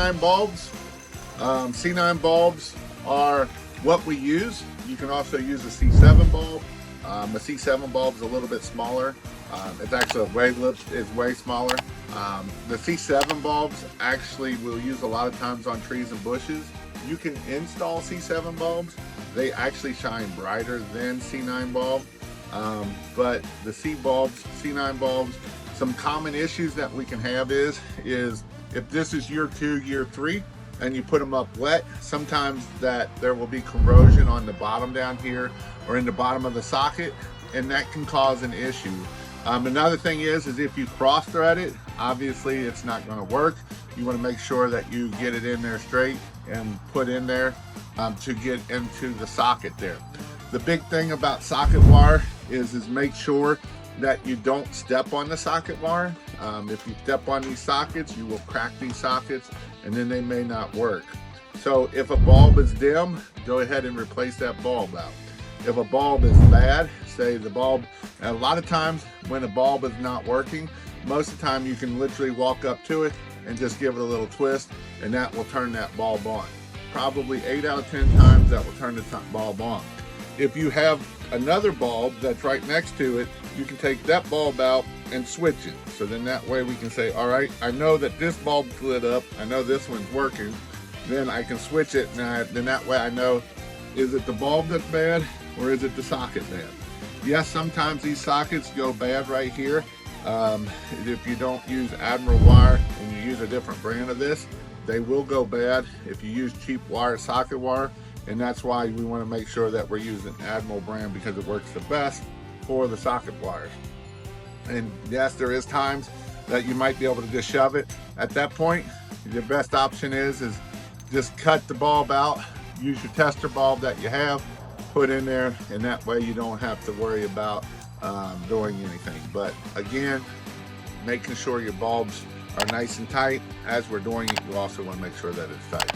C9 bulbs. C9 bulbs are what we use. You can also use a C7 bulb. A C7 bulb is a little bit smaller. It's actually way smaller. The C7 bulbs actually we'll use a lot of times on trees and bushes. You can install C7 bulbs. They actually shine brighter than C9 bulb. But the C9 bulbs, some common issues that we can have is if this is year 2, year 3, and you put them up wet, sometimes that there will be corrosion on the bottom down here or in the bottom of the socket, and that can cause an issue. Another thing is if you cross thread it, obviously it's not going to work. You want to make sure that you get it in there straight and put in there to get into the socket there. The big thing about socket wire is make sure that you don't step on the socket wire. If you step on these sockets, you will crack these sockets and then they may not work. So if a bulb is dim, go ahead and replace that bulb out. If a bulb is bad, say the bulb, and a lot of times when a bulb is not working, most of the time you can literally walk up to it and just give it a little twist and that will turn that bulb on. Probably 8 out of 10 times that will turn the bulb on. If you have another bulb that's right next to it, you can take that bulb out and switch it. So then that way we can say, all right, I know that this bulb's lit up, I know this one's working, then I can switch it, and then that way I know, is it the bulb that's bad or is it the socket bad? Yes, sometimes these sockets go bad right here. If you don't use Admiral wire and you use a different brand of this, they will go bad if you use cheap wire, socket wire, and that's why we want to make sure that we're using Admiral brand because it works the best for the socket wires. And yes, there is times that you might be able to just shove it. At that point, the best option is just cut the bulb out, use your tester bulb that you have, put in there, and that way you don't have to worry about doing anything. But again, making sure your bulbs are nice and tight. As we're doing it, you also want to make sure that it's tight.